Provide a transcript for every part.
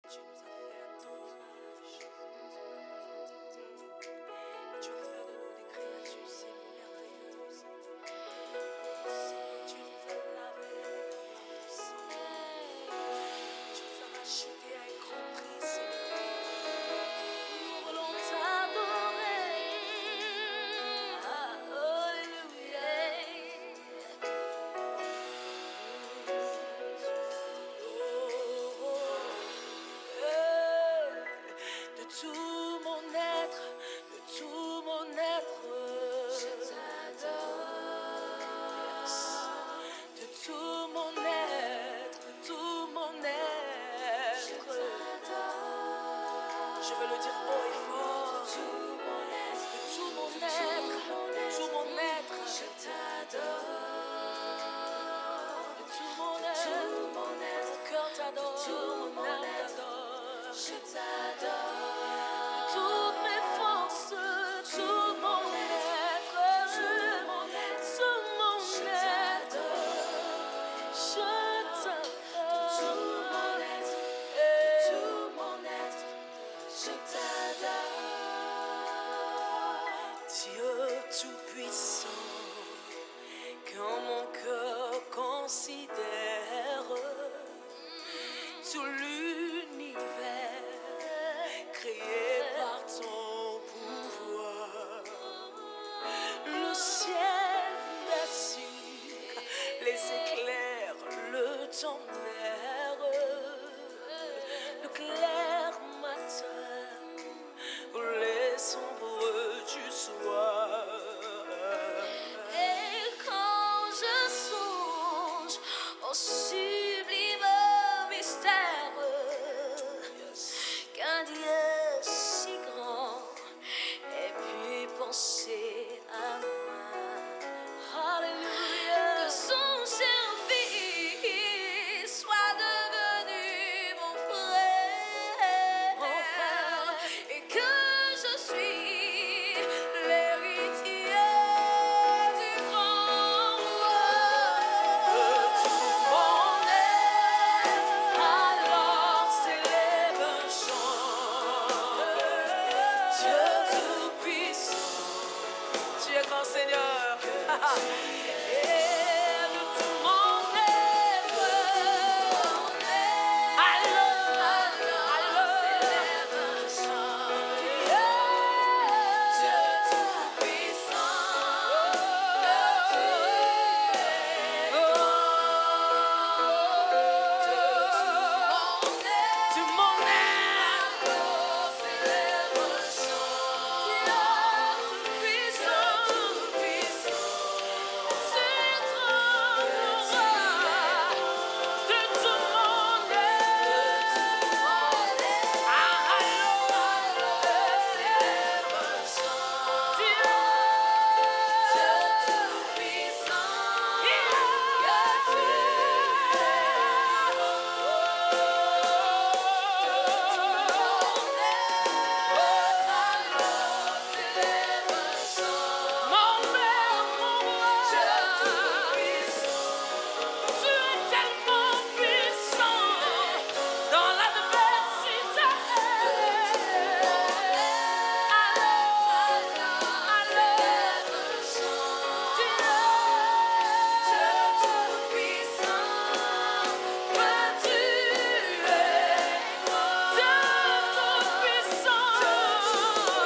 Tu nous as fait à ton image. Et tu as fait de nous des créatures si merveilleuses. Seigneur, tu nous as lavés par ton sang. Tu nous as rachetés à un grand prix, Seigneur. Nous voulons t'adorer. Alléluia. De tout mon être, je t'adore. De tout mon être, je t'adore. Je veux le dire haut et fort. De tout mon être, je t'adore. De tout mon être, mon cœur t'adore, mon âme t'adore. Je t'adore. Toutes mes forces, tout mon être, tout mon être, je t'adore. Tout mon être, je t'adore. Dieu tout-puissant, quand mon cœur considère tout l'univers créé par ton pouvoir, le ciel, la suie, les éclairs, le tonnerre, le clair matin, les sombres du soir. Et quand je songe au sublime mystère qu'un Dieu si grand ait pu penser à moi. Alléluia. Que son cher fils soit devenu mon frère, et que je suis l'héritier du grand roi. De tout mon être, alors s'élève un chant. Dieu tout-puissant, tu es grand Seigneur. Et de tout mon être, alors s'élève un chant. Dieu tout-puissant, tout mon être, alors s'élève un chant. Dieu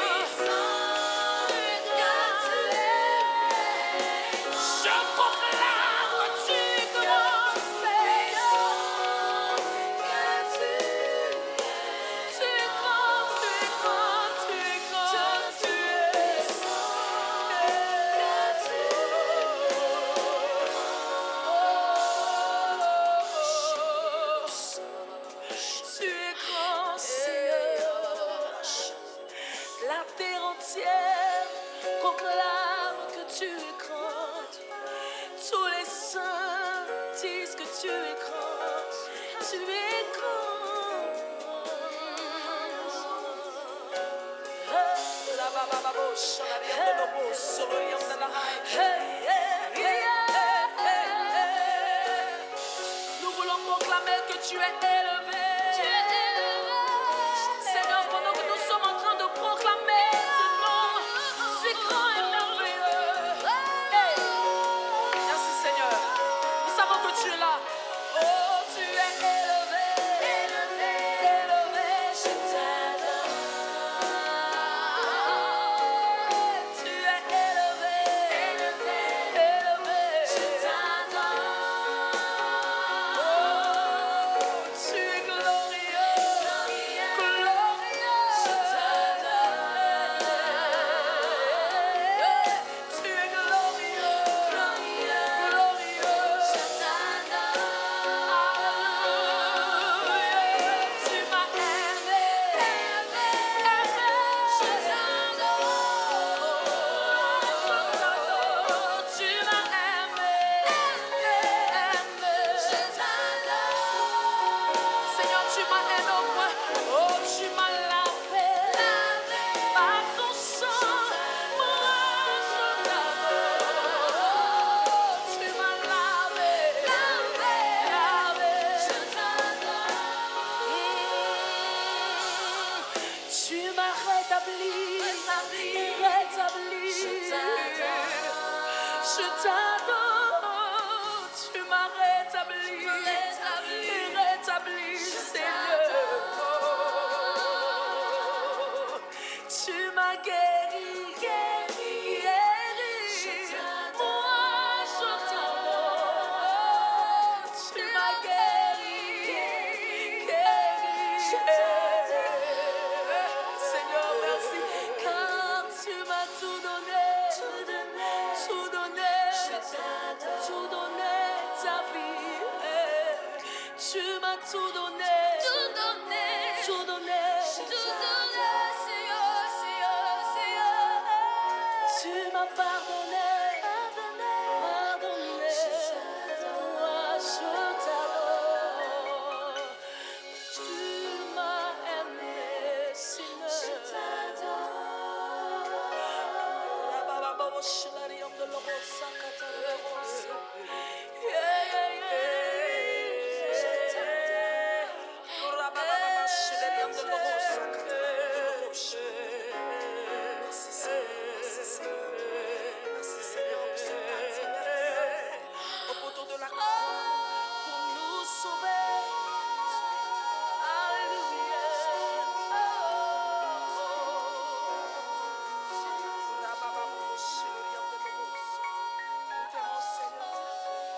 tout-puissant, la terre entière proclame que tu es grand. Tous les saints disent que tu es grand. Tu es grand. Nous voulons proclamer que tu es élevé. Tu es élevé. m'as rétabli, rétabli. Je t'adore, tu m'as rétabli, rétabli, Seigneur. Tu m'as guéri, guéri. Moi, je t'adore. Tu m'as guéri, guéri. Seigneur, merci, car tu m'as tout donné, tout donné, tout donné, ta vie. Tu m'as tout donné, tout donné, Seigneur. Tu m'as pardonné, pardonné. Moi, je t'adore. Tu m'as aimé, Seigneur. Je merci Seigneur pour ce partenaire au poteau de la croix pour nous sauver. Alléluia. Nous t'aimons Seigneur.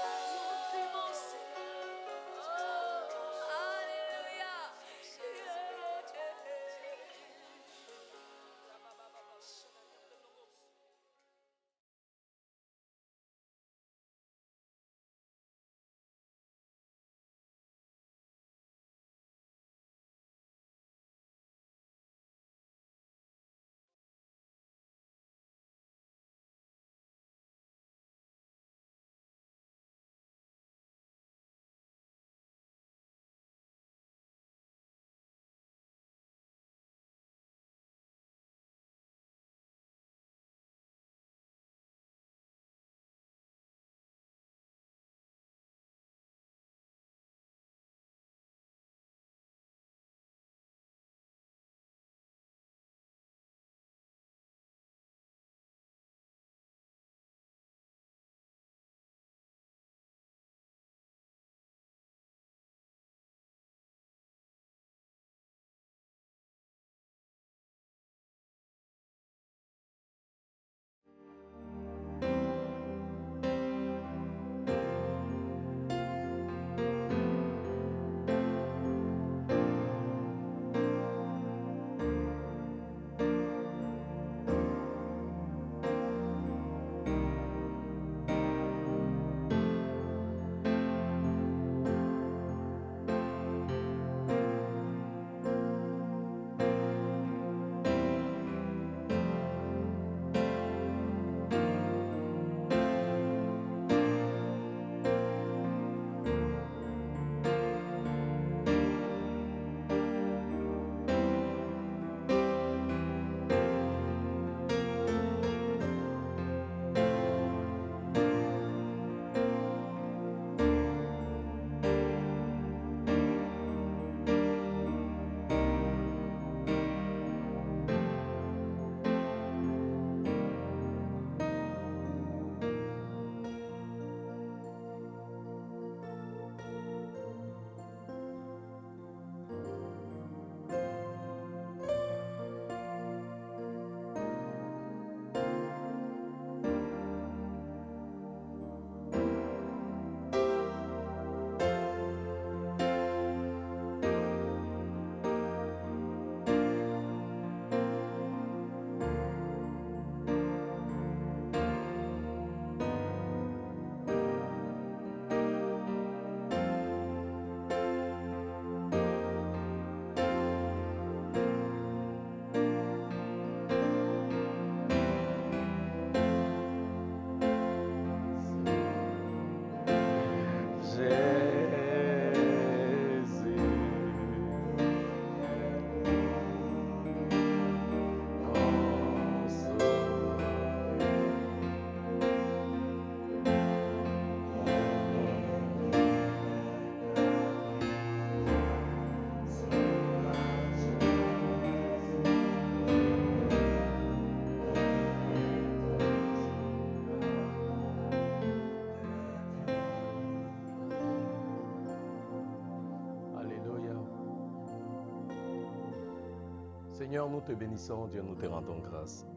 Seigneur, nous te bénissons, Dieu, nous te rendons grâce.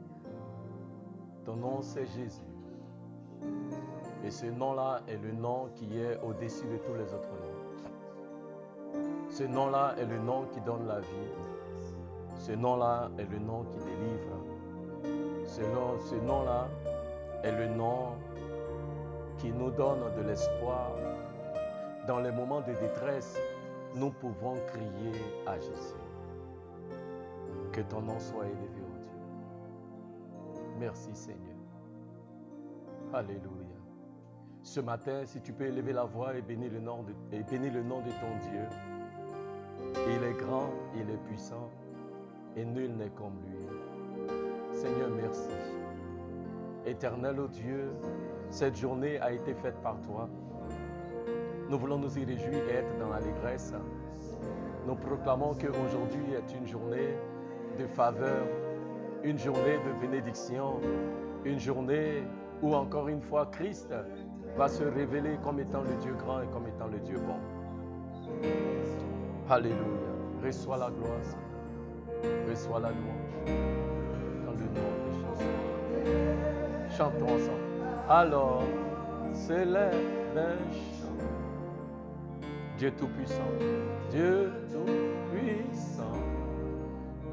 Ton nom, c'est Jésus. Et ce nom-là est le nom qui est au-dessus de tous les autres noms. Ce nom-là est le nom qui donne la vie. Ce nom-là est le nom qui délivre. Ce nom-là est le nom qui nous donne de l'espoir. Dans les moments de détresse, nous pouvons crier à Jésus. Que ton nom soit élevé, oh Dieu. Merci Seigneur. Alléluia. Ce matin, si tu peux élever la voix et bénir le nom de ton Dieu. Il est grand, il est puissant et nul n'est comme lui. Seigneur, merci. Éternel, oh Dieu, cette journée a été faite par toi. Nous voulons nous y réjouir et être dans l'allégresse. Nous proclamons qu'aujourd'hui est une journée de faveur, une journée de bénédiction, une journée où encore une fois Christ va se révéler comme étant le Dieu grand et comme étant le Dieu bon. Alléluia. Reçois la gloire, reçois la louange dans le nom de Jésus. Chantons ensemble. Alors, célèbre un chant. Dieu Tout-Puissant, Dieu Tout-Puissant,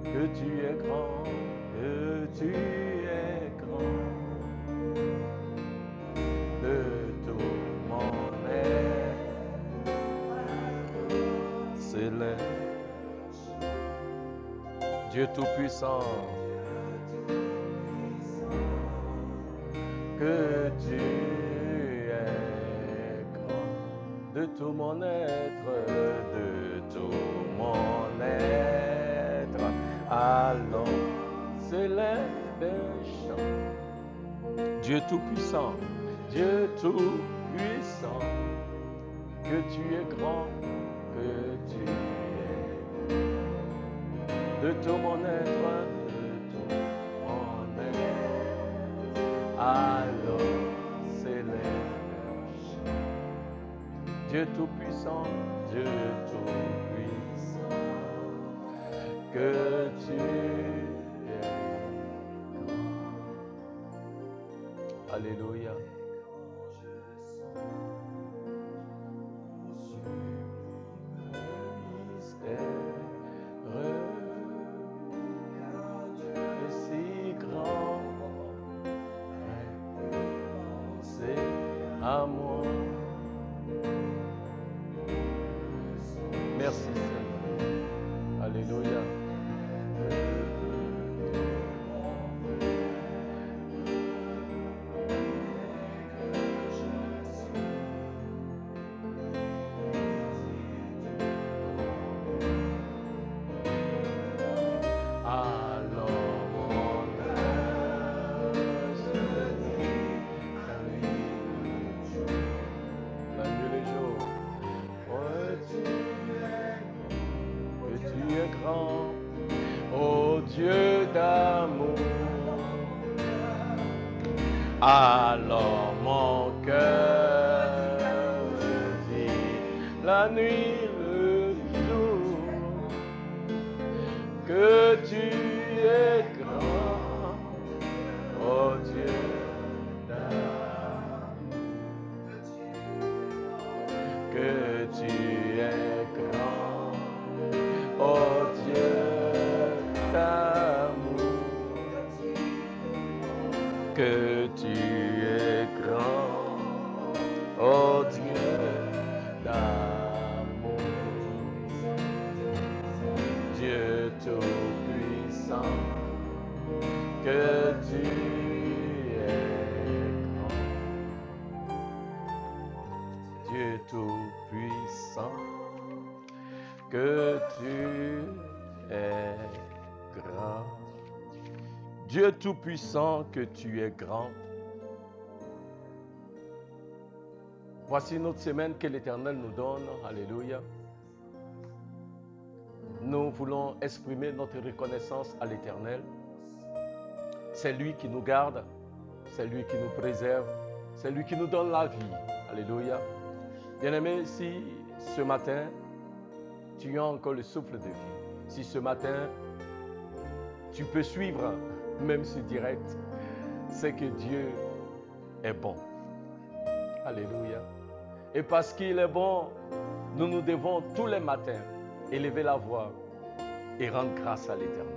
que tu es grand, que tu es grand. De tout mon être, célèbre Dieu Tout-Puissant, que tu es grand. De tout mon être, de tout mon être, allons, célèbre un chant. Dieu Tout-Puissant, Dieu Tout-Puissant, que tu es grand, que tu es. De tout mon être, de tout mon être, alors célèbre. Dieu Tout-Puissant, Dieu Tout-Puissant, que tu es grand. Alléluia. À moi. Merci Seigneur. Alléluia. Alors mon cœur dit la nuit, le jour, que tu es grand, oh Dieu d'amour, que tu es grand, oh Dieu d'amour, que tu es grand, oh Dieu d'amour, Dieu Tout-Puissant, que tu es grand, Dieu Tout-Puissant, que tu es grand. Dieu Tout-Puissant, que tu es grand. Voici notre semaine que l'Éternel nous donne. Alléluia. Nous voulons exprimer notre reconnaissance à l'Éternel. C'est lui qui nous garde, c'est lui qui nous préserve, c'est lui qui nous donne la vie. Alléluia. Bien-aimé, si ce matin, tu as encore le souffle de vie, si ce matin, tu peux suivre, même ce direct, c'est que Dieu est bon. Alléluia. Et parce qu'il est bon, nous nous devons tous les matins élever la voix et rendre grâce à l'Éternel.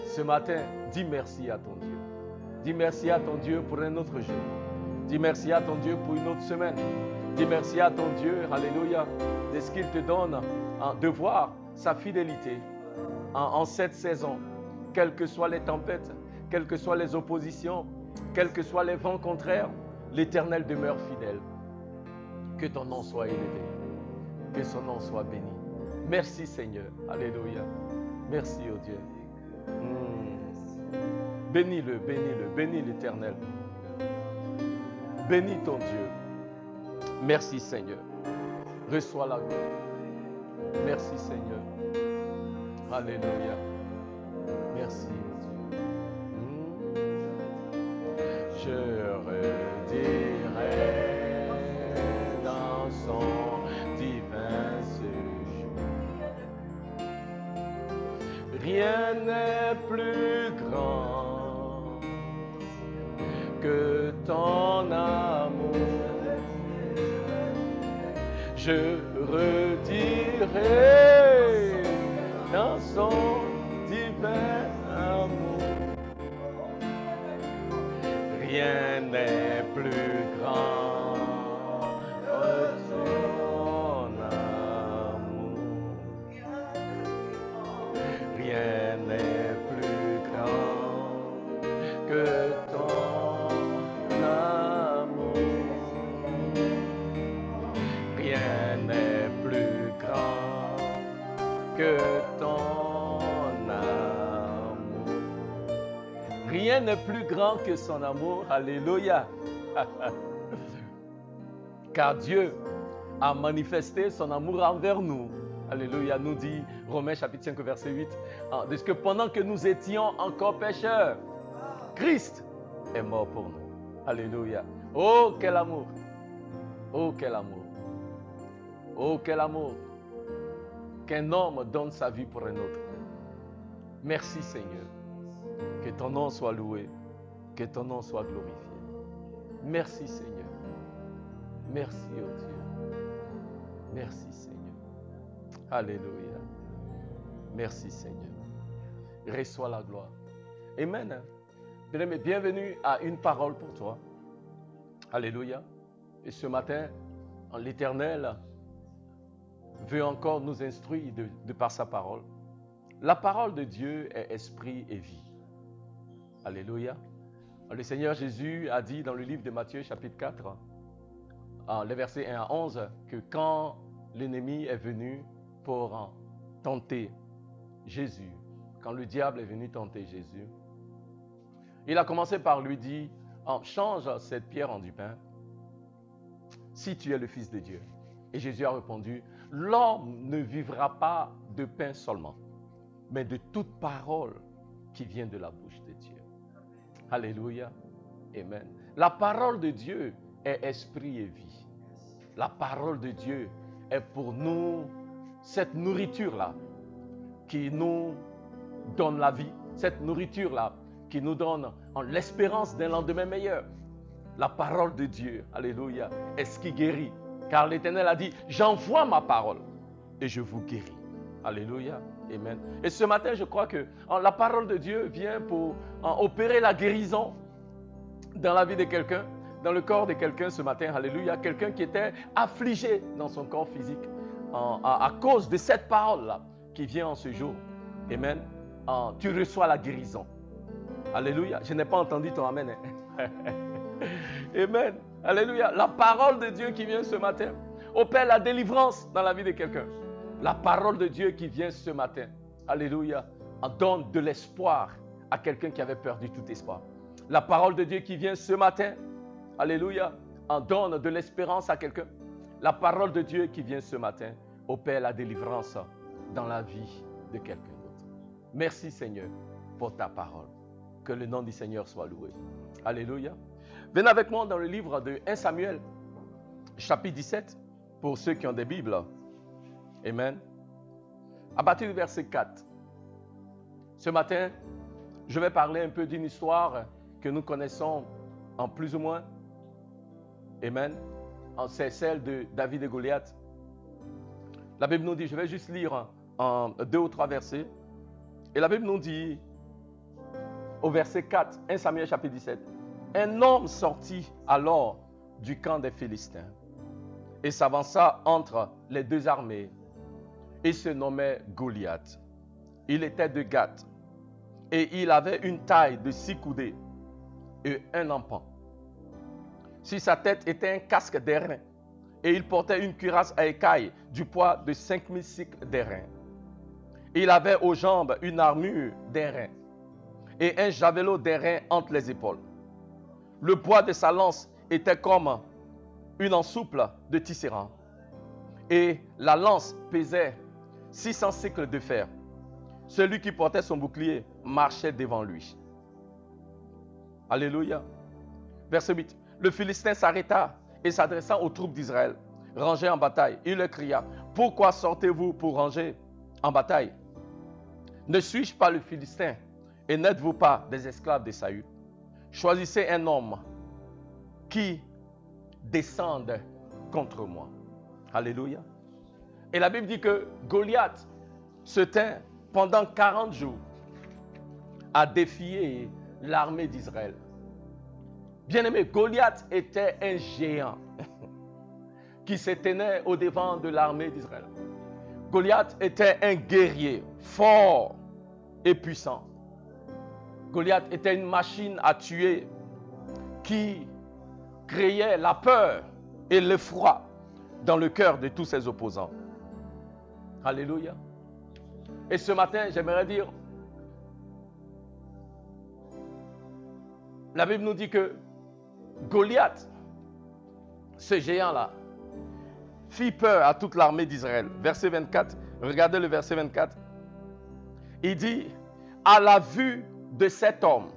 Ce matin, dis merci à ton Dieu. Dis merci à ton Dieu pour un autre jour. Dis merci à ton Dieu pour une autre semaine. Dis merci à ton Dieu, alléluia, de ce qu'il te donne, de voir sa fidélité en cette saison. Quelles que soient les tempêtes, quelles que soient les oppositions, quels que soient les vents contraires, l'Éternel demeure fidèle. Que ton nom soit élevé, que son nom soit béni. Merci Seigneur, alléluia. Merci oh Dieu. Bénis-le, bénis-le, bénis l'Éternel. Bénis ton Dieu. Merci Seigneur. Reçois la gloire. Merci Seigneur. Alléluia. Merci Dieu. Je redirai dans son divin séjour. Rien n'est plus grand que ton amour. Je redirai dans son divin amour. Rien n'est plus grand que ton amour. Rien n'est plus grand que ton amour. Rien n'est plus grand que ton amour. Rien n'est plus grand que son amour. Alléluia. Car Dieu a manifesté son amour envers nous. Alléluia, nous dit Romains chapitre 5 verset 8. De ce que pendant que nous étions encore pécheurs, Christ est mort pour nous. Alléluia. Oh quel amour. Oh quel amour. Oh quel amour. Qu'un homme donne sa vie pour un autre. Merci Seigneur. Que ton nom soit loué. Que ton nom soit glorifié. Merci Seigneur. Merci oh Dieu. Merci Seigneur. Alléluia. Merci Seigneur. Reçois la gloire. Amen. Bien-aimé, bienvenue à une parole pour toi. Alléluia. Et ce matin, l'Éternel veut encore nous instruire de par sa parole. La parole de Dieu est esprit et vie. Alléluia. Le Seigneur Jésus a dit dans le livre de Matthieu chapitre 4, les versets 1 à 11, que quand l'ennemi est venu pour tenter Jésus, quand le diable est venu tenter Jésus, il a commencé par lui dire, change cette pierre en du pain, si tu es le Fils de Dieu. Et Jésus a répondu, l'homme ne vivra pas de pain seulement, mais de toute parole qui vient de la bouche de Dieu. Alléluia. Amen. La parole de Dieu est esprit et vie. La parole de Dieu est pour nous cette nourriture-là qui nous donne la vie. Cette nourriture-là qui nous donne l'espérance d'un lendemain meilleur. La parole de Dieu, alléluia, est ce qui guérit. Car l'Éternel a dit, j'envoie ma parole et je vous guéris. Alléluia, amen. Et ce matin, je crois que la parole de Dieu vient pour opérer la guérison dans la vie de quelqu'un, dans le corps de quelqu'un ce matin, alléluia. Quelqu'un qui était affligé dans son corps physique à cause de cette parole-là qui vient en ce jour. Amen. Tu reçois la guérison. Alléluia. Je n'ai pas entendu ton amen. Amen. Alléluia. La parole de Dieu qui vient ce matin opère la délivrance dans la vie de quelqu'un. La parole de Dieu qui vient ce matin, alléluia, donne de l'espoir à quelqu'un qui avait perdu tout espoir. La parole de Dieu qui vient ce matin, alléluia, donne de l'espérance à quelqu'un. La parole de Dieu qui vient ce matin opère la délivrance dans la vie de quelqu'un d'autre. Merci Seigneur pour ta parole. Que le nom du Seigneur soit loué. Alléluia. Venez avec moi dans le livre de 1 Samuel, chapitre 17, pour ceux qui ont des Bibles. Amen. À partir du verset 4. Ce matin, je vais parler un peu d'une histoire que nous connaissons en plus ou moins. Amen. C'est celle de David et Goliath. La Bible nous dit, je vais juste lire en 2 ou 3 versets. Et la Bible nous dit, au verset 4, 1 Samuel chapitre 17, un homme sortit alors du camp des Philistins et s'avança entre les deux armées et se nommait Goliath. Il était de Gath et il avait une taille de 6 coudées et un empan. Sur sa tête était un casque d'airain et il portait une cuirasse à écailles du poids de 5000 cycles d'airain. Il avait aux jambes une armure d'airain et un javelot d'airain entre les épaules. Le bois de sa lance était comme une ensouple de tisserand et la lance pesait 600 cycles de fer. Celui qui portait son bouclier marchait devant lui. Alléluia. Verset 8. Le Philistin s'arrêta et s'adressant aux troupes d'Israël, rangées en bataille, il leur cria, « Pourquoi sortez-vous pour ranger en bataille? Ne suis-je pas le Philistin et n'êtes-vous pas des esclaves de Saül? Choisissez un homme qui descende contre moi. » Alléluia. Et la Bible dit que Goliath se tint pendant 40 jours à défier l'armée d'Israël. Bien-aimé, Goliath était un géant qui se tenait au-devant de l'armée d'Israël. Goliath était un guerrier fort et puissant. Goliath était une machine à tuer qui créait la peur et l'effroi dans le cœur de tous ses opposants. Alléluia. Et ce matin, j'aimerais dire, la Bible nous dit que Goliath, ce géant-là, fit peur à toute l'armée d'Israël. Verset 24, regardez le verset 24. Il dit, à la vue de cet homme,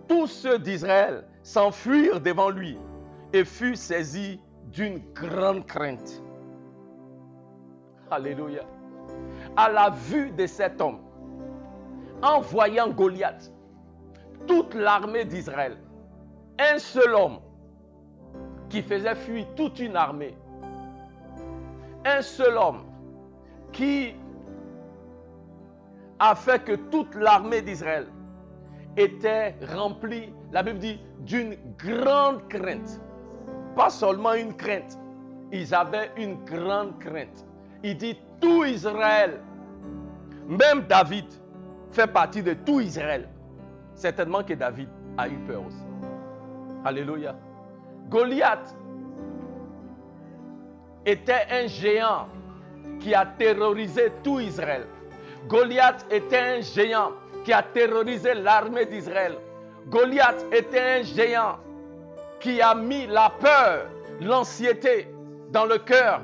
tous ceux d'Israël s'enfuirent devant lui et furent saisis d'une grande crainte. Alléluia. À la vue de cet homme, en voyant Goliath, toute l'armée d'Israël, un seul homme qui faisait fuir toute une armée, un seul homme qui a fait que toute l'armée d'Israël était remplie, la Bible dit, d'une grande crainte. Pas seulement une crainte, ils avaient une grande crainte. Il dit tout Israël, même David fait partie de tout Israël. Certainement que David a eu peur aussi. Alléluia. Goliath était un géant qui a terrorisé tout Israël. Goliath était un géant qui a terrorisé l'armée d'Israël. Goliath était un géant qui a mis la peur, l'anxiété dans le cœur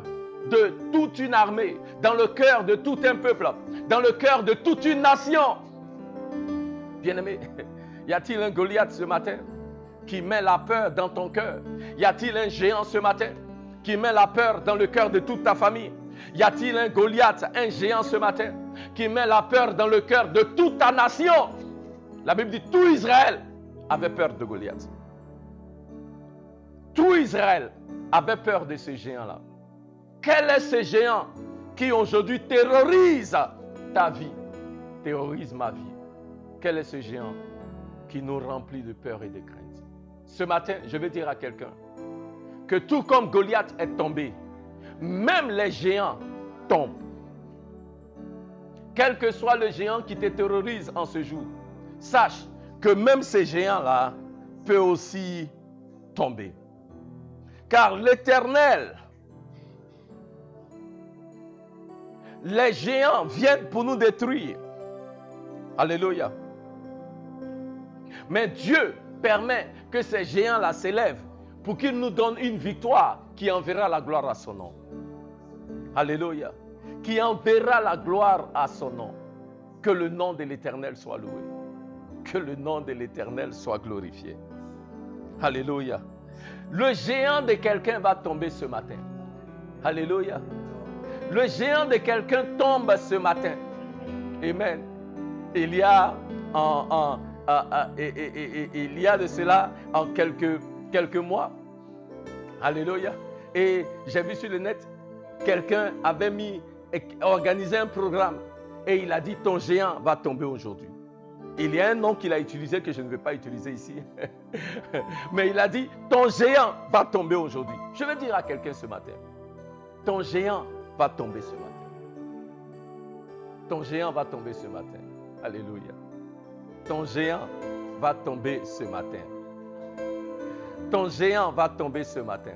de toute une armée, dans le cœur de tout un peuple, dans le cœur de toute une nation. Bien-aimé, y a-t-il un Goliath ce matin qui met la peur dans ton cœur? Y a-t-il un géant ce matin qui met la peur dans le cœur de toute ta famille? Y a-t-il un Goliath, un géant ce matin qui met la peur dans le cœur de toute ta nation? La Bible dit tout Israël avait peur de Goliath. Tout Israël avait peur de ce géant-là. Quel est ce géant qui aujourd'hui terrorise ta vie, terrorise ma vie? Quel est ce géant qui nous remplit de peur et de crainte? Ce matin, je vais dire à quelqu'un que tout comme Goliath est tombé, même les géants tombent. Quel que soit le géant qui te terrorise en ce jour, sache que même ces géants-là peuvent aussi tomber. Car l'Éternel, les géants viennent pour nous détruire. Alléluia. Mais Dieu permet que ces géants-là s'élèvent pour qu'il nous donne une victoire qui enverra la gloire à son nom. Alléluia. Qui enverra la gloire à son nom. Que le nom de l'Éternel soit loué. Que le nom de l'Éternel soit glorifié. Alléluia. Le géant de quelqu'un va tomber ce matin. Alléluia. Le géant de quelqu'un tombe ce matin. Amen. Il y a, il y a de cela en quelques mois. Alléluia. Et j'ai vu sur le net, quelqu'un avait organisé un programme et il a dit ton géant va tomber aujourd'hui. Il y a un nom qu'il a utilisé que je ne vais pas utiliser ici. Mais il a dit ton géant va tomber aujourd'hui. Je vais dire à quelqu'un ce matin, ton géant va tomber ce matin. Ton géant va tomber ce matin. Alléluia. Ton géant va tomber ce matin. Ton géant va tomber ce matin.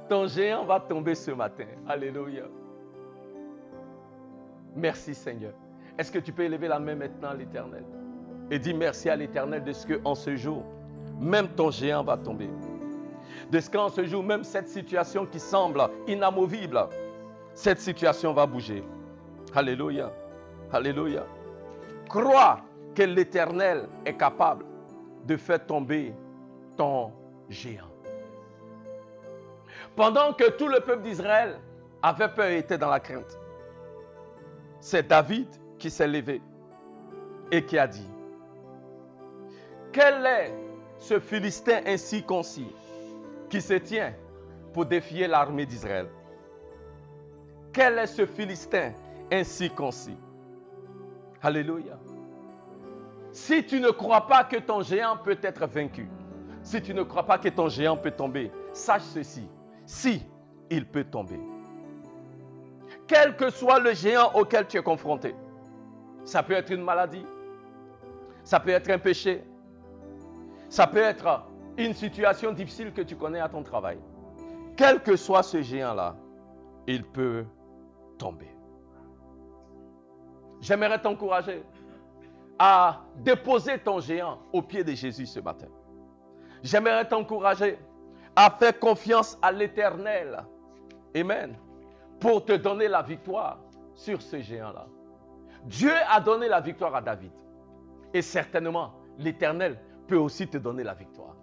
Ton géant va tomber ce matin. Alléluia. Merci Seigneur. Est-ce que tu peux élever la main maintenant à l'Éternel et dire merci à l'Éternel de ce qu'en ce jour, même ton géant va tomber. De ce qu'en ce jour, même cette situation qui semble inamovible, cette situation va bouger. Alléluia. Alléluia. Crois que l'Éternel est capable de faire tomber ton géant. Pendant que tout le peuple d'Israël avait peur et était dans la crainte, c'est David qui s'est levé et qui a dit, quel est ce Philistin incirconcis qui se tient pour défier l'armée d'Israël? Quel est ce Philistin incirconcis? Alléluia. Si tu ne crois pas que ton géant peut être vaincu, si tu ne crois pas que ton géant peut tomber, sache ceci, si il peut tomber. Quel que soit le géant auquel tu es confronté, ça peut être une maladie, ça peut être un péché, ça peut être une situation difficile que tu connais à ton travail. Quel que soit ce géant-là, il peut tomber. J'aimerais t'encourager à déposer ton géant au pied de Jésus ce matin. J'aimerais t'encourager à faire confiance à l'Éternel. Amen. Pour te donner la victoire sur ce géant-là. Dieu a donné la victoire à David. Et certainement, l'Éternel peut aussi te donner la victoire.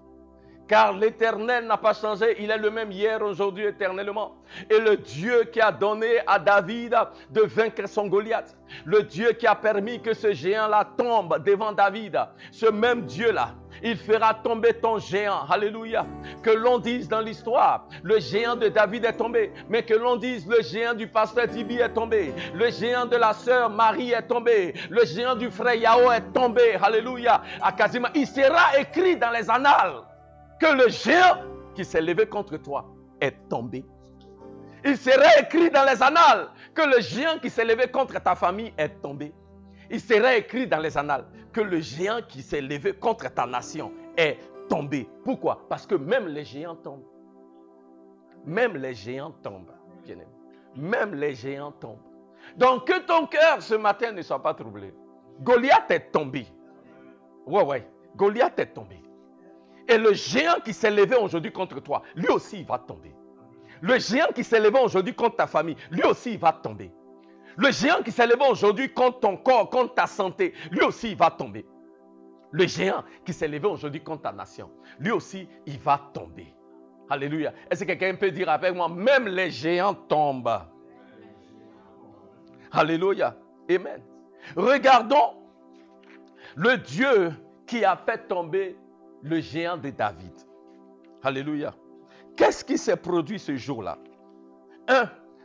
Car l'Éternel n'a pas changé. Il est le même hier, aujourd'hui, éternellement. Et le Dieu qui a donné à David de vaincre son Goliath, le Dieu qui a permis que ce géant-là tombe devant David, ce même Dieu-là, il fera tomber ton géant. Alléluia. Que l'on dise dans l'histoire, le géant de David est tombé. Mais que l'on dise, le géant du pasteur Tibi est tombé. Le géant de la sœur Marie est tombé. Le géant du frère Yao est tombé. Alléluia. À quasiment, il sera écrit dans les annales que le géant qui s'est levé contre toi est tombé. Il sera écrit dans les annales que le géant qui s'est levé contre ta famille est tombé. Il sera écrit dans les annales que le géant qui s'est levé contre ta nation est tombé. Pourquoi? Parce que même les géants tombent. Même les géants tombent, bien-aimé. Même les géants tombent. Donc que ton cœur ce matin ne soit pas troublé. Goliath est tombé. Ouais. Goliath est tombé. Et le géant qui s'est levé aujourd'hui contre toi, lui aussi il va tomber. Le géant qui s'est levé aujourd'hui contre ta famille, lui aussi il va tomber. Le géant qui s'est levé aujourd'hui contre ton corps, contre ta santé, lui aussi il va tomber. Le géant qui s'est levé aujourd'hui contre ta nation, lui aussi il va tomber. Alléluia. Est-ce que quelqu'un peut dire avec moi, même les géants tombent? Alléluia. Amen. Regardons le Dieu qui a fait tomber le géant de David. Alléluia. Qu'est-ce qui s'est produit ce jour-là?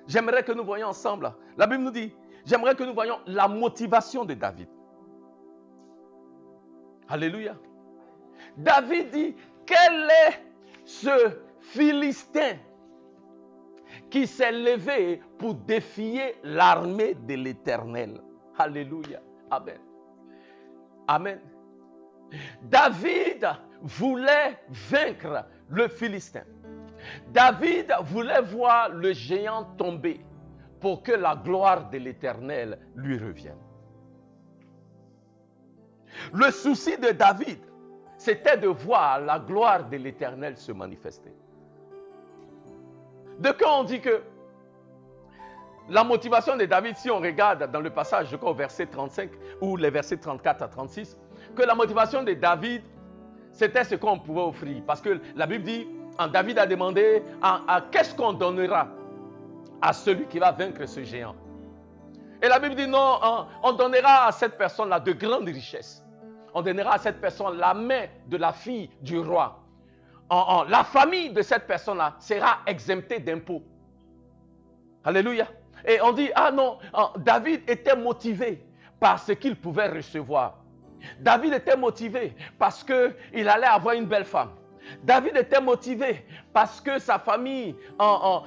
J'aimerais que nous voyions ensemble. La Bible nous dit, j'aimerais que nous voyions la motivation de David. Alléluia. David dit, quel est ce Philistin qui s'est levé pour défier l'armée de l'Éternel? Alléluia. Amen. Amen. David voulait vaincre le Philistin. David voulait voir le géant tomber pour que la gloire de l'Éternel lui revienne. Le souci de David, c'était de voir la gloire de l'Éternel se manifester. De quand on dit que la motivation de David, si on regarde dans le passage, je crois au verset 35 ou les versets 34 à 36, que la motivation de David, c'était ce qu'on pouvait offrir. Parce que la Bible dit, David a demandé, qu'est-ce qu'on donnera à celui qui va vaincre ce géant? Et la Bible dit non, on donnera à cette personne-là de grandes richesses. On donnera à cette personne la main de la fille du roi. La famille de cette personne-là sera exemptée d'impôts. Alléluia. Et on dit, ah non, David était motivé par ce qu'il pouvait recevoir. David était motivé parce qu'il allait avoir une belle femme. David était motivé parce que sa famille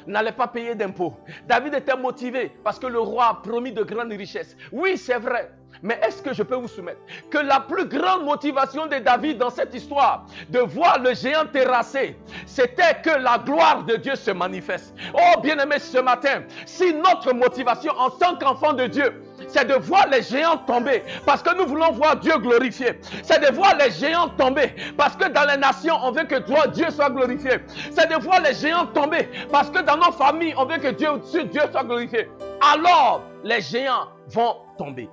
n'allait pas payer d'impôts. David était motivé parce que le roi a promis de grandes richesses. Oui, c'est vrai. Mais est-ce que je peux vous soumettre que la plus grande motivation de David dans cette histoire, de voir le géant terrassé, c'était que la gloire de Dieu se manifeste. Oh bien-aimé, ce matin, si notre motivation en tant qu'enfant de Dieu, c'est de voir les géants tomber parce que nous voulons voir Dieu glorifié. C'est de voir les géants tomber parce que dans les nations, on veut que Dieu soit glorifié. C'est de voir les géants tomber parce que dans nos familles, on veut que Dieu soit glorifié. Alors, les géants vont tomber.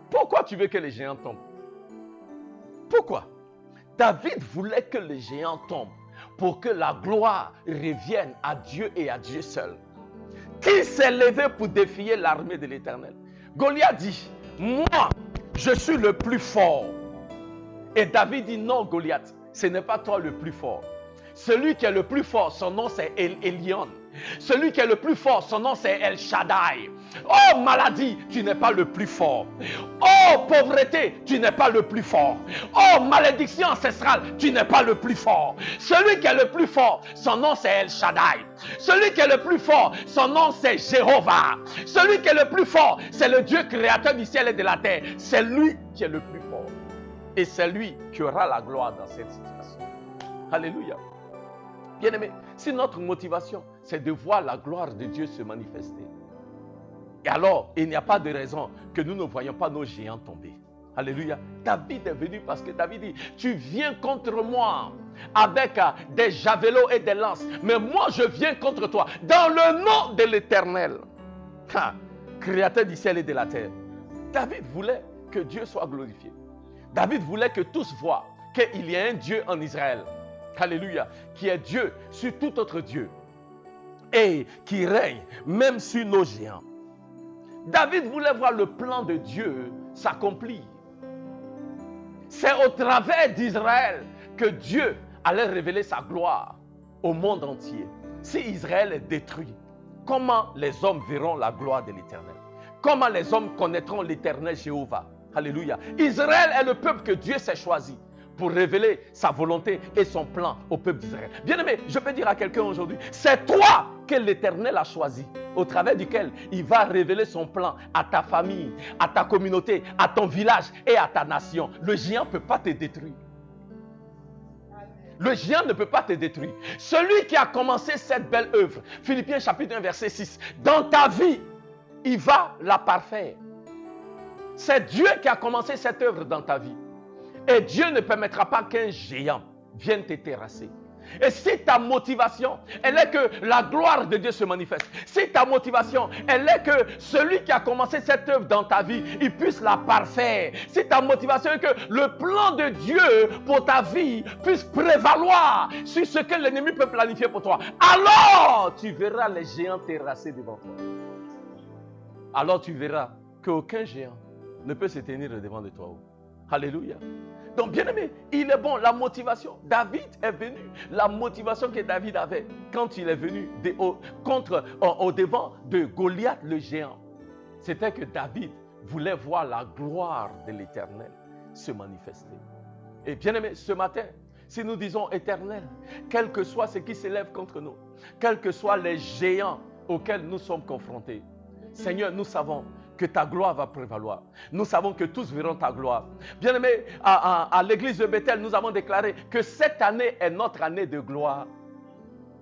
Pourquoi tu veux que les géants tombent? Pourquoi? David voulait que les géants tombent pour que la gloire revienne à Dieu et à Dieu seul. Qui s'est levé pour défier l'armée de l'Éternel? Goliath dit, moi, je suis le plus fort. Et David dit, non Goliath, ce n'est pas toi le plus fort. Celui qui est le plus fort, son nom c'est Elion. Celui qui est le plus fort, son nom c'est El Shaddai. Oh maladie, tu n'es pas le plus fort. Oh pauvreté, tu n'es pas le plus fort. Oh malédiction ancestrale, tu n'es pas le plus fort. Celui qui est le plus fort, son nom c'est El Shaddai. Celui qui est le plus fort, son nom c'est Jéhovah. Celui qui est le plus fort, c'est le Dieu créateur du ciel et de la terre. C'est lui qui est le plus fort. Et c'est lui qui aura la gloire dans cette situation. Alléluia. Bien-aimé, si notre motivation, c'est de voir la gloire de Dieu se manifester, et alors, il n'y a pas de raison que nous ne voyons pas nos géants tomber. Alléluia. David est venu parce que David dit, tu viens contre moi avec des javelots et des lances, mais moi je viens contre toi dans le nom de l'Éternel, créateur du ciel et de la terre. David voulait que Dieu soit glorifié. David voulait que tous voient qu'il y a un Dieu en Israël. Alléluia, qui est Dieu sur tout autre Dieu et qui règne même sur nos géants. David voulait voir le plan de Dieu s'accomplir. C'est au travers d'Israël que Dieu allait révéler sa gloire au monde entier. Si Israël est détruit, comment les hommes verront la gloire de l'Éternel? Comment les hommes connaîtront l'Éternel Jéhovah? Alléluia. Israël est le peuple que Dieu s'est choisi pour révéler sa volonté et son plan au peuple d'Israël. Bien-aimé, je peux dire à quelqu'un aujourd'hui, c'est toi que l'Éternel a choisi, au travers duquel il va révéler son plan à ta famille, à ta communauté, à ton village et à ta nation. Le géant ne peut pas te détruire. Le géant ne peut pas te détruire. Celui qui a commencé cette belle œuvre, Philippiens chapitre 1 verset 6, dans ta vie, il va la parfaire. C'est Dieu qui a commencé cette œuvre dans ta vie. Et Dieu ne permettra pas qu'un géant vienne te terrasser. Et si ta motivation, elle est que la gloire de Dieu se manifeste, si ta motivation, elle est que celui qui a commencé cette œuvre dans ta vie, il puisse la parfaire, si ta motivation est que le plan de Dieu pour ta vie puisse prévaloir sur ce que l'ennemi peut planifier pour toi, alors tu verras les géants terrasser devant toi. Alors tu verras qu'aucun géant ne peut se tenir devant de toi. Alléluia. Donc bien aimé, il est bon, la motivation. David est venu. La motivation que David avait quand il est venu au devant de Goliath le géant, c'était que David voulait voir la gloire de l'Éternel se manifester. Et bien aimé, ce matin, si nous disons Éternel, quel que soit ce qui s'élève contre nous, quels que soient les géants auxquels nous sommes confrontés, Seigneur, nous savons que ta gloire va prévaloir. Nous savons que tous verront ta gloire. Bien-aimés, à l'église de Bethel, nous avons déclaré que cette année est notre année de gloire.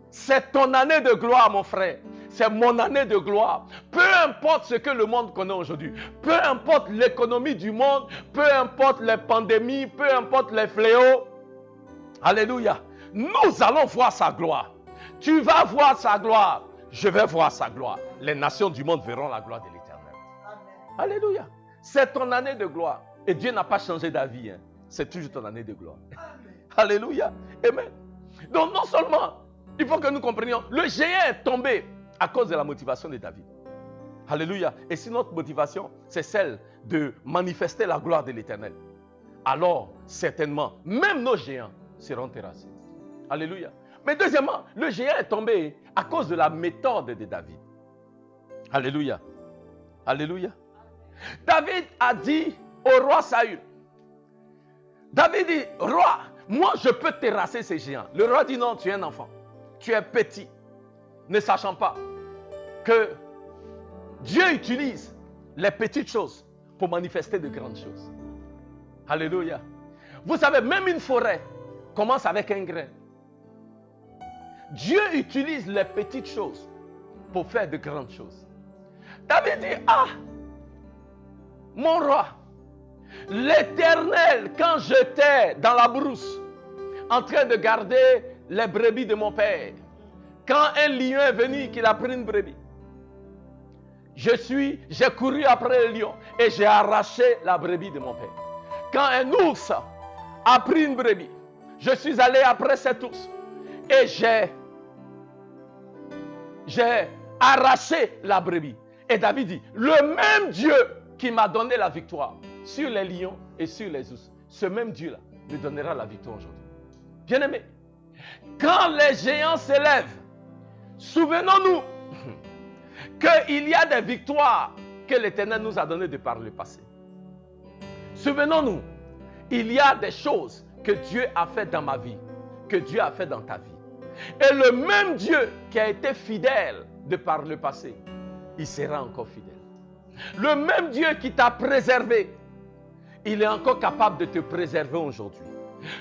C'est ton année de gloire, mon frère. C'est mon année de gloire. Peu importe ce que le monde connaît aujourd'hui, peu importe l'économie du monde, peu importe les pandémies, peu importe les fléaux. Alléluia. Nous allons voir sa gloire. Tu vas voir sa gloire. Je vais voir sa gloire. Les nations du monde verront la gloire de l'Éternel. Alléluia. C'est ton année de gloire. Et Dieu n'a pas changé d'avis. C'est toujours ton année de gloire. Alléluia. Amen. Donc non seulement, il faut que nous comprenions, le géant est tombé à cause de la motivation de David. Alléluia. Et si notre motivation, c'est celle de manifester la gloire de l'Éternel, alors certainement, même nos géants seront terrassés. Alléluia. Mais deuxièmement, le géant est tombé à cause de la méthode de David. Alléluia. Alléluia. David a dit au roi Saül, David dit, roi, moi je peux terrasser ces géants. Le roi dit non, tu es un enfant. Tu es petit, ne sachant pas que Dieu utilise les petites choses pour manifester de grandes choses. Alléluia. Vous savez, même une forêt commence avec un grain. Dieu utilise les petites choses pour faire de grandes choses. David dit, ah, mon roi, l'Éternel, quand j'étais dans la brousse, en train de garder les brebis de mon père, quand un lion est venu, qu'il a pris une brebis, j'ai couru après le lion et j'ai arraché la brebis de mon père. Quand un ours a pris une brebis, je suis allé après cet ours et j'ai arraché la brebis. Et David dit, le même Dieu qui m'a donné la victoire sur les lions et sur les ours, ce même Dieu-là me donnera la victoire aujourd'hui. Bien-aimés, quand les géants s'élèvent, souvenons-nous qu'il y a des victoires que l'Éternel nous a données de par le passé. Souvenons-nous, il y a des choses que Dieu a fait dans ma vie, que Dieu a fait dans ta vie. Et le même Dieu qui a été fidèle de par le passé, il sera encore fidèle. Le même Dieu qui t'a préservé, il est encore capable de te préserver aujourd'hui.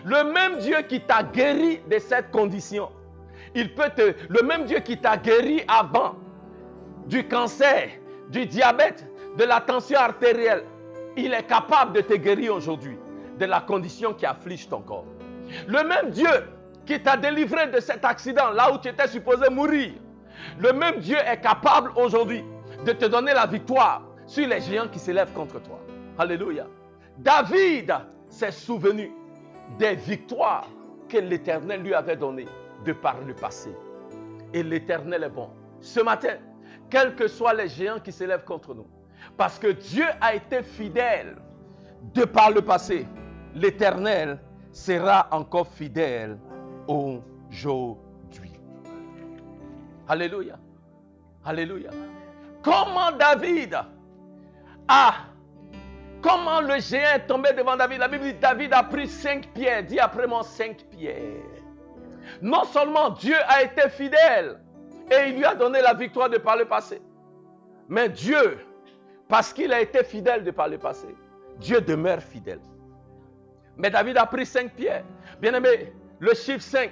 Le même Dieu qui t'a guéri de cette condition, le même Dieu qui t'a guéri avant du cancer, du diabète, de la tension artérielle, il est capable de te guérir aujourd'hui de la condition qui afflige ton corps. Le même Dieu qui t'a délivré de cet accident, là où tu étais supposé mourir, le même Dieu est capable aujourd'hui de te donner la victoire sur les géants qui s'élèvent contre toi. Alléluia. David s'est souvenu des victoires que l'Éternel lui avait données de par le passé. Et l'Éternel est bon. Ce matin, quels que soient les géants qui s'élèvent contre nous, parce que Dieu a été fidèle de par le passé, l'Éternel sera encore fidèle aujourd'hui. Alléluia. Alléluia. Comment comment le géant est tombé devant David? La Bible dit David a pris 5 pierres. Dis après moi 5 pierres. Non seulement Dieu a été fidèle et il lui a donné la victoire de par le passé, mais Dieu, parce qu'il a été fidèle de par le passé, Dieu demeure fidèle. Mais David a pris 5 pierres. Bien-aimé, le chiffre 5,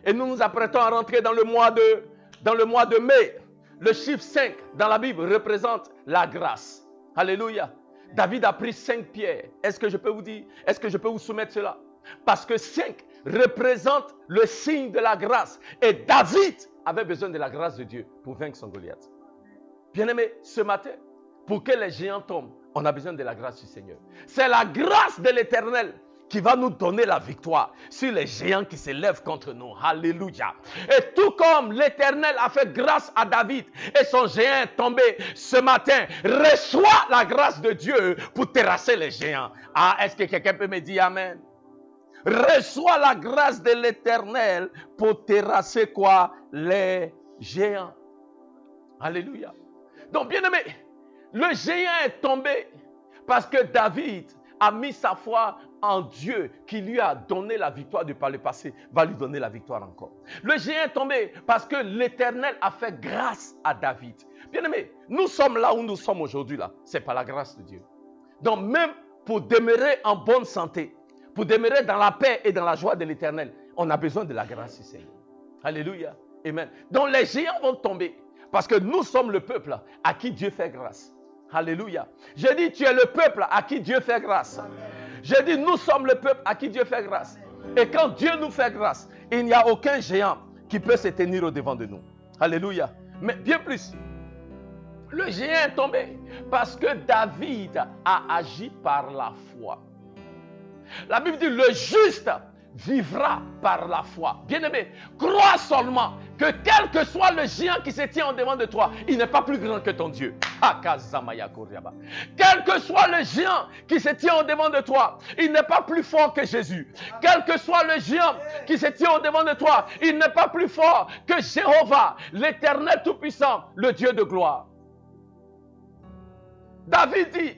et nous nous apprêtons à rentrer dans le mois de mai. Le chiffre 5 dans la Bible représente la grâce. Alléluia. David a pris 5 pierres. Est-ce que je peux vous soumettre cela? Parce que 5 représente le signe de la grâce. Et David avait besoin de la grâce de Dieu pour vaincre son Goliath. Bien-aimé, ce matin, pour que les géants tombent, on a besoin de la grâce du Seigneur. C'est la grâce de l'Éternel qui va nous donner la victoire sur les géants qui s'élèvent contre nous. Alléluia. Et tout comme l'Éternel a fait grâce à David et son géant est tombé ce matin, reçois la grâce de Dieu pour terrasser les géants. Ah, est-ce que quelqu'un peut me dire Amen? Reçois la grâce de l'Éternel pour terrasser quoi? Les géants. Alléluia. Donc, bien-aimé, le géant est tombé parce que David a mis sa foi en Dieu qui lui a donné la victoire de par le passé, va lui donner la victoire encore. Le géant est tombé parce que l'Éternel a fait grâce à David. Bien-aimé, nous sommes là où nous sommes aujourd'hui, là. C'est par la grâce de Dieu. Donc même pour demeurer en bonne santé, pour demeurer dans la paix et dans la joie de l'Éternel, on a besoin de la grâce du Seigneur. Alléluia. Amen. Donc les géants vont tomber parce que nous sommes le peuple à qui Dieu fait grâce. Alléluia. J'ai dit, tu es le peuple à qui Dieu fait grâce. J'ai dit, nous sommes le peuple à qui Dieu fait grâce. Et quand Dieu nous fait grâce, il n'y a aucun géant qui peut se tenir au-devant de nous. Alléluia. Mais bien plus, le géant est tombé parce que David a agi par la foi. La Bible dit, le juste vivra par la foi. Bien-aimé, crois seulement que quel que soit le géant qui se tient en devant de toi, il n'est pas plus grand que ton Dieu. Quel que soit le géant qui se tient en devant de toi, il n'est pas plus fort que Jésus. Quel que soit le géant qui se tient en devant de toi, il n'est pas plus fort que Jéhovah, l'Éternel Tout-Puissant, le Dieu de gloire. David dit,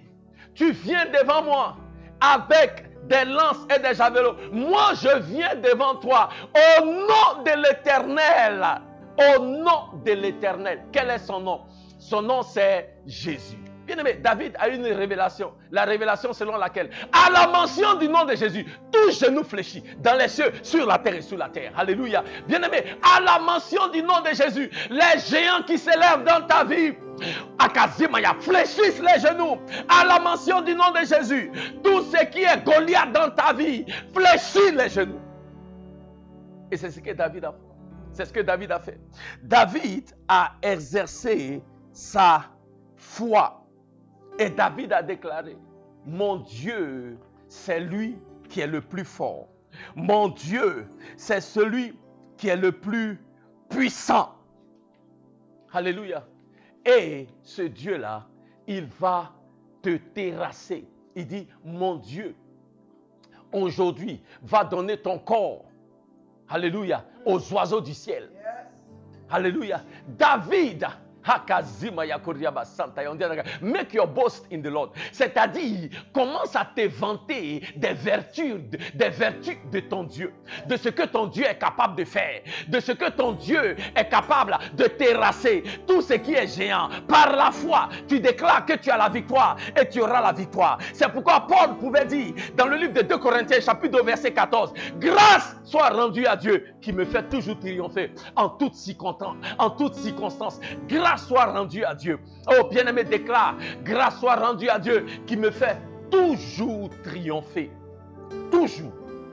tu viens devant moi avec des lances et des javelots. Moi, je viens devant toi au nom de l'Éternel. Au nom de l'Éternel. Quel est son nom? Son nom, c'est Jésus. Bien-aimé, David a une révélation. La révélation selon laquelle, à la mention du nom de Jésus, tout genou fléchit dans les cieux, sur la terre et sous la terre. Alléluia. Bien-aimé, à la mention du nom de Jésus, les géants qui s'élèvent dans ta vie, Akazimaya, fléchissent les genoux. À la mention du nom de Jésus, tout ce qui est Goliath dans ta vie, fléchit les genoux. Et c'est ce que David a fait. C'est ce que David a fait. David a exercé sa foi. Et David a déclaré, mon Dieu, c'est lui qui est le plus fort. Mon Dieu, c'est celui qui est le plus puissant. Alléluia. Et ce Dieu-là, il va te terrasser. Il dit, mon Dieu, aujourd'hui, va donner ton corps, alléluia, aux oiseaux du ciel. Alléluia. David, make your boast in the Lord. C'est-à-dire, commence à te vanter des vertus de ton Dieu, de ce que ton Dieu est capable de faire, de ce que ton Dieu est capable de terrasser tout ce qui est géant. Par la foi, tu déclares que tu as la victoire et tu auras la victoire. C'est pourquoi Paul pouvait dire dans le livre de 2 Corinthiens, chapitre 2, verset 14, grâce soit rendue à Dieu qui me fait toujours triompher en toutes circonstances. Grâce soit rendue à Dieu. Oh, bien-aimé, déclare, grâce soit rendue à Dieu qui me fait toujours triompher. Toujours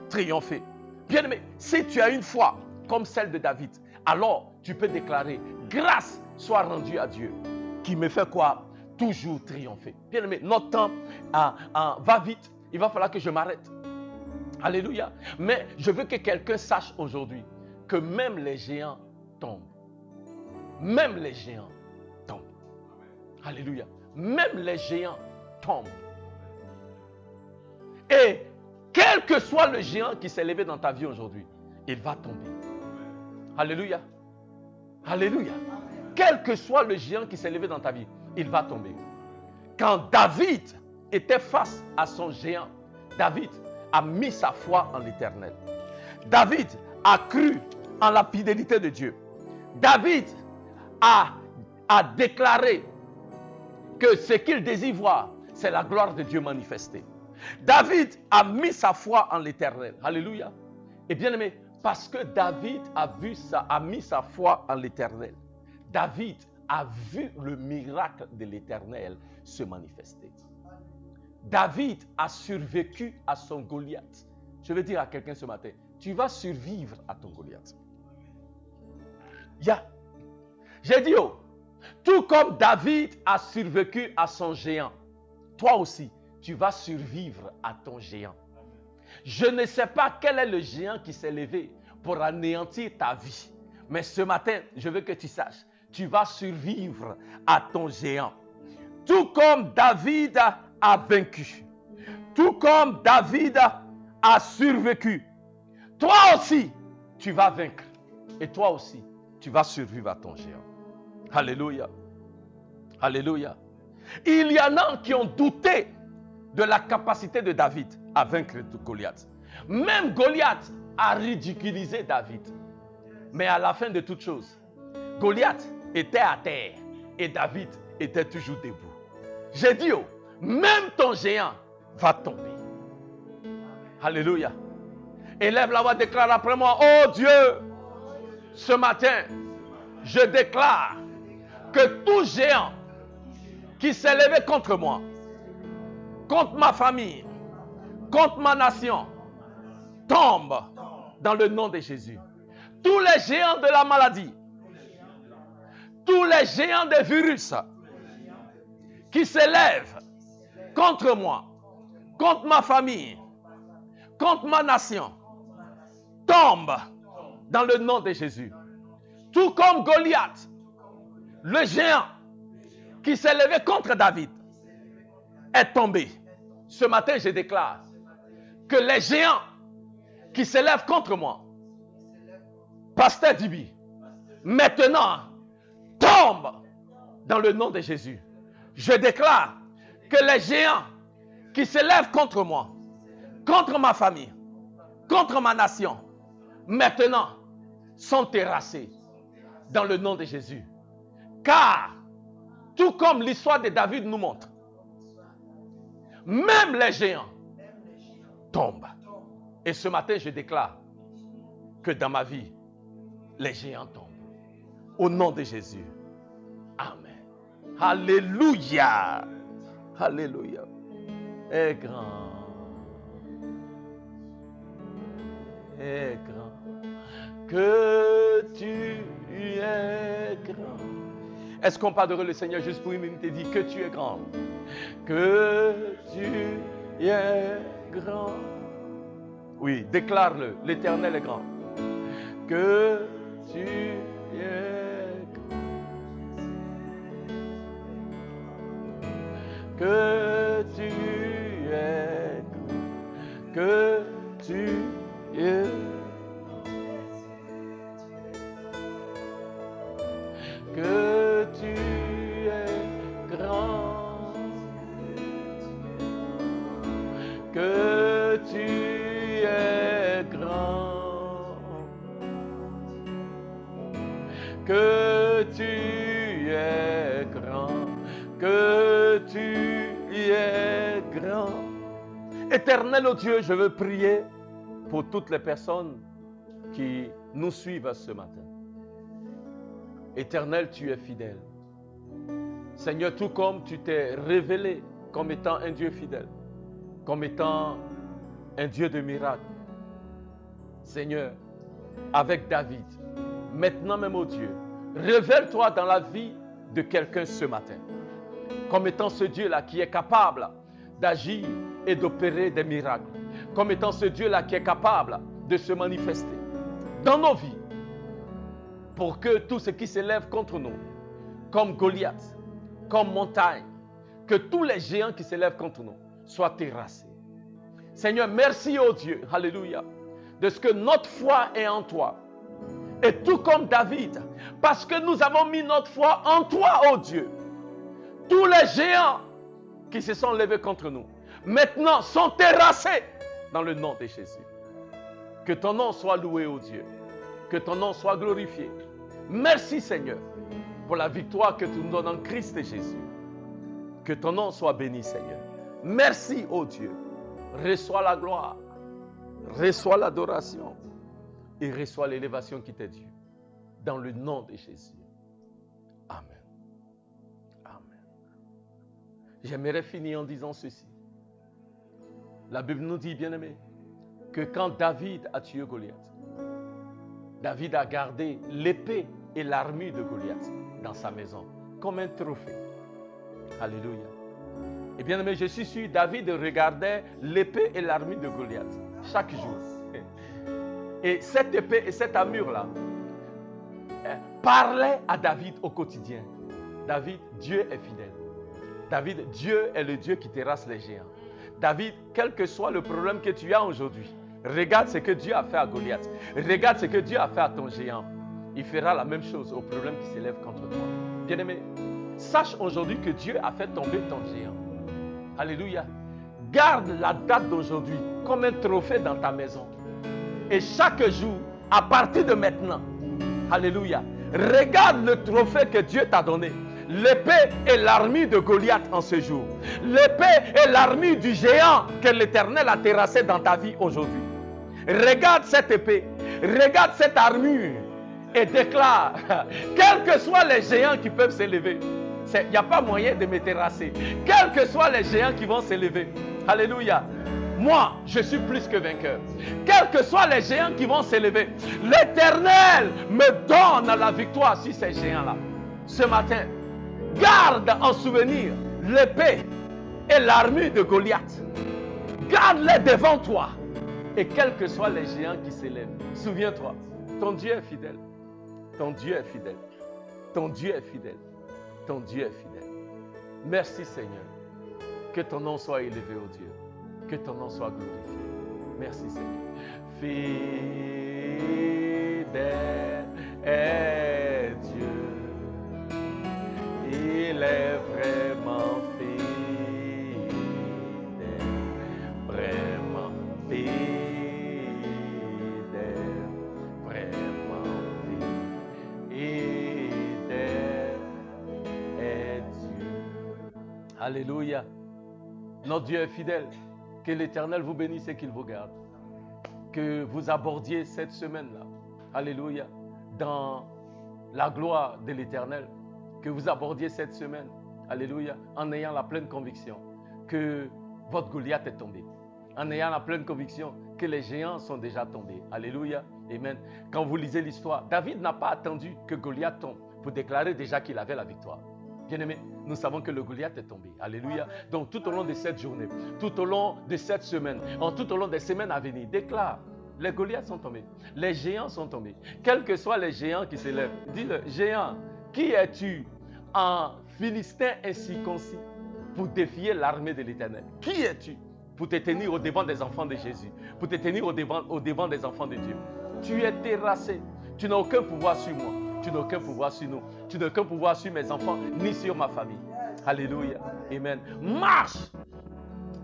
triompher. Bien-aimé, si tu as une foi comme celle de David, alors tu peux déclarer, grâce soit rendue à Dieu qui me fait quoi? Toujours triompher. Bien-aimé, notre temps va vite. Il va falloir que je m'arrête. Alléluia. Mais je veux que quelqu'un sache aujourd'hui que même les géants tombent. Même les géants tombent. Alléluia. Même les géants tombent. Et quel que soit le géant qui s'est levé dans ta vie aujourd'hui, il va tomber. Alléluia. Alléluia. Quel que soit le géant qui s'est levé dans ta vie, il va tomber. Quand David était face à son géant, David a mis sa foi en l'Éternel. David a cru en la fidélité de Dieu. David a déclaré que ce qu'il désire voir, c'est la gloire de Dieu manifestée. David a mis sa foi en l'Éternel. Alléluia. Et bien aimé, parce que David a mis sa foi en l'Éternel, David a vu le miracle de l'Éternel se manifester. David a survécu à son Goliath. Je veux dire à quelqu'un ce matin, tu vas survivre à ton Goliath. J'ai dit, tout comme David a survécu à son géant, toi aussi, tu vas survivre à ton géant. Je ne sais pas quel est le géant qui s'est levé pour anéantir ta vie. Mais ce matin, je veux que tu saches, tu vas survivre à ton géant. Tout comme David a vaincu, tout comme David a survécu, toi aussi, tu vas vaincre. Et toi aussi, tu vas survivre à ton géant. Alléluia. Alléluia. Il y en a qui ont douté de la capacité de David à vaincre Goliath. Même Goliath a ridiculisé David. Mais à la fin de toute chose, Goliath était à terre et David était toujours debout. J'ai dit, même ton géant va tomber. Alléluia. Élève la voix, déclare après moi, oh Dieu, ce matin, je déclare que tout géant qui s'est levé contre moi, contre ma famille, contre ma nation, tombe dans le nom de Jésus. Tous les géants de la maladie, tous les géants des virus qui s'élèvent contre moi, contre ma famille, contre ma nation, tombe dans le nom de Jésus. Tout comme Goliath, le géant qui s'est levé contre David, est tombé. Ce matin, je déclare que les géants qui s'élèvent contre moi, Pasteur Dibi, maintenant, tombent dans le nom de Jésus. Je déclare que les géants qui s'élèvent contre moi, contre ma famille, contre ma nation, maintenant sont terrassés dans le nom de Jésus. Car, tout comme l'histoire de David nous montre, même les géants tombent. Et ce matin, je déclare que dans ma vie, les géants tombent. Au nom de Jésus. Amen. Alléluia. Alléluia. Est grand. Est grand. Que tu es grand. Est-ce qu'on peut adorer le Seigneur juste pour une minute et dire que tu es grand? Que tu es grand. Oui, déclare-le. L'Éternel est grand. Que tu es grand. Que tu es grand. Que tu es grand. Que tu es grand. Que tu es grand. Que tu es grand. Que tu es grand. Éternel, oh Dieu, je veux prier pour toutes les personnes qui nous suivent ce matin. Éternel, tu es fidèle. Seigneur, tout comme tu t'es révélé comme étant un Dieu fidèle, comme étant un Dieu de miracles. Seigneur, avec David, maintenant même, oh Dieu, révèle-toi dans la vie de quelqu'un ce matin, comme étant ce Dieu-là qui est capable d'agir et d'opérer des miracles, comme étant ce Dieu-là qui est capable de se manifester dans nos vies, pour que tout ce qui s'élève contre nous, comme Goliath, comme montagne, que tous les géants qui s'élèvent contre nous soient terrassés. Seigneur, merci, oh Dieu, alléluia, de ce que notre foi est en toi. Et tout comme David, parce que nous avons mis notre foi en toi, oh Dieu, tous les géants qui se sont levés contre nous, maintenant sont terrassés dans le nom de Jésus. Que ton nom soit loué, oh Dieu. Que ton nom soit glorifié. Merci, Seigneur, pour la victoire que tu nous donnes en Christ Jésus. Que ton nom soit béni, Seigneur. Merci, oh Dieu. Reçois la gloire, reçois l'adoration et reçois l'élévation qui t'est due. Dans le nom de Jésus. Amen. Amen. J'aimerais finir en disant ceci. La Bible nous dit, bien-aimé, que quand David a tué Goliath, David a gardé l'épée et l'armure de Goliath dans sa maison, comme un trophée. Alléluia. Et bien aimé, je suis sûr, David regardait l'épée et l'armure de Goliath chaque jour. Et cette épée et cette armure-là parlaient à David au quotidien. David, Dieu est fidèle. David, Dieu est le Dieu qui terrasse les géants. David, quel que soit le problème que tu as aujourd'hui, regarde ce que Dieu a fait à Goliath. Regarde ce que Dieu a fait à ton géant. Il fera la même chose au problème qui s'élève contre toi. Bien-aimé, sache aujourd'hui que Dieu a fait tomber ton géant. Alléluia. Garde la date d'aujourd'hui comme un trophée dans ta maison. Et chaque jour, à partir de maintenant, alléluia, regarde le trophée que Dieu t'a donné. L'épée et l'armure de Goliath en ce jour. L'épée et l'armure du géant que l'Éternel a terrassé dans ta vie aujourd'hui. Regarde cette épée, regarde cette armure et déclare, quels que soient les géants qui peuvent s'élever, il n'y a pas moyen de me terrasser. Quels que soient les géants qui vont s'élever, alléluia, moi, je suis plus que vainqueur. Quels que soient les géants qui vont s'élever, l'Éternel me donne la victoire sur ces géants-là. Ce matin, garde en souvenir l'épée et l'armure de Goliath. Garde-les devant toi. Et quels que soient les géants qui s'élèvent, souviens-toi, ton Dieu est fidèle. Ton Dieu est fidèle. Ton Dieu est fidèle. Ton Dieu est fidèle. Merci Seigneur. Que ton nom soit élevé, ô Dieu. Que ton nom soit glorifié. Merci Seigneur. Fidèle est Dieu. Il est vraiment fidèle. Vraiment fidèle. Vraiment fidèle est Dieu. Alléluia. Notre Dieu est fidèle. Que l'Éternel vous bénisse et qu'il vous garde. Que vous abordiez cette semaine-là, alléluia, dans la gloire de l'Éternel. Que vous abordiez cette semaine, alléluia, en ayant la pleine conviction que votre Goliath est tombé. En ayant la pleine conviction que les géants sont déjà tombés. Alléluia, amen. Quand vous lisez l'histoire, David n'a pas attendu que Goliath tombe pour déclarer déjà qu'il avait la victoire. Bien-aimés, nous savons que le Goliath est tombé. Alléluia. Donc tout au long de cette journée, tout au long de cette semaine, tout au long des semaines à venir, déclare, les Goliaths sont tombés, les géants sont tombés. Quels que soient les géants qui s'élèvent, dis-le, géant, qui es-tu en Philistin incirconcis pour défier l'armée de l'Éternel? Qui es-tu pour te tenir au devant des enfants de Jésus, pour te tenir au devant des enfants de Dieu? Tu es terrassé, tu n'as aucun pouvoir sur moi. Tu n'as aucun pouvoir sur nous. Tu n'as aucun pouvoir sur mes enfants, ni sur ma famille. Alléluia. Amen. Marche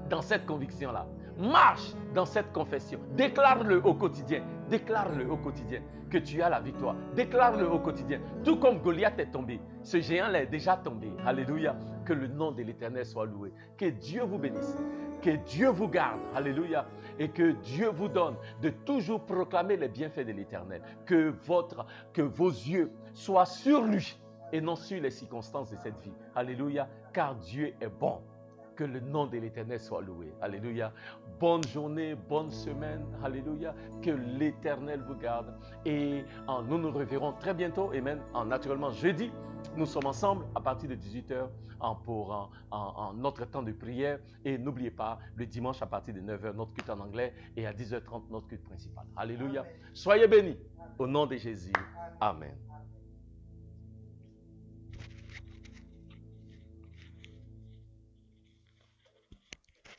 dans cette conviction-là. Marche dans cette confession. Déclare-le au quotidien. Déclare-le au quotidien que tu as la victoire. Déclare-le au quotidien. Tout comme Goliath est tombé, ce géant-là est déjà tombé. Alléluia. Que le nom de l'Éternel soit loué. Que Dieu vous bénisse. Que Dieu vous garde. Alléluia. Et que Dieu vous donne de toujours proclamer les bienfaits de l'Éternel. Que vos yeux soient sur lui et non sur les circonstances de cette vie. Alléluia. Car Dieu est bon. Que le nom de l'Éternel soit loué. Alléluia. Bonne journée, bonne semaine. Alléluia. Que l'Éternel vous garde. Et nous nous reverrons très bientôt. Amen. Naturellement, jeudi, nous sommes ensemble à partir de 18h pour notre temps de prière. Et n'oubliez pas, le dimanche à partir de 9h, notre culte en anglais. Et à 10h30, notre culte principal. Alléluia. Soyez bénis. Au nom de Jésus. Amen.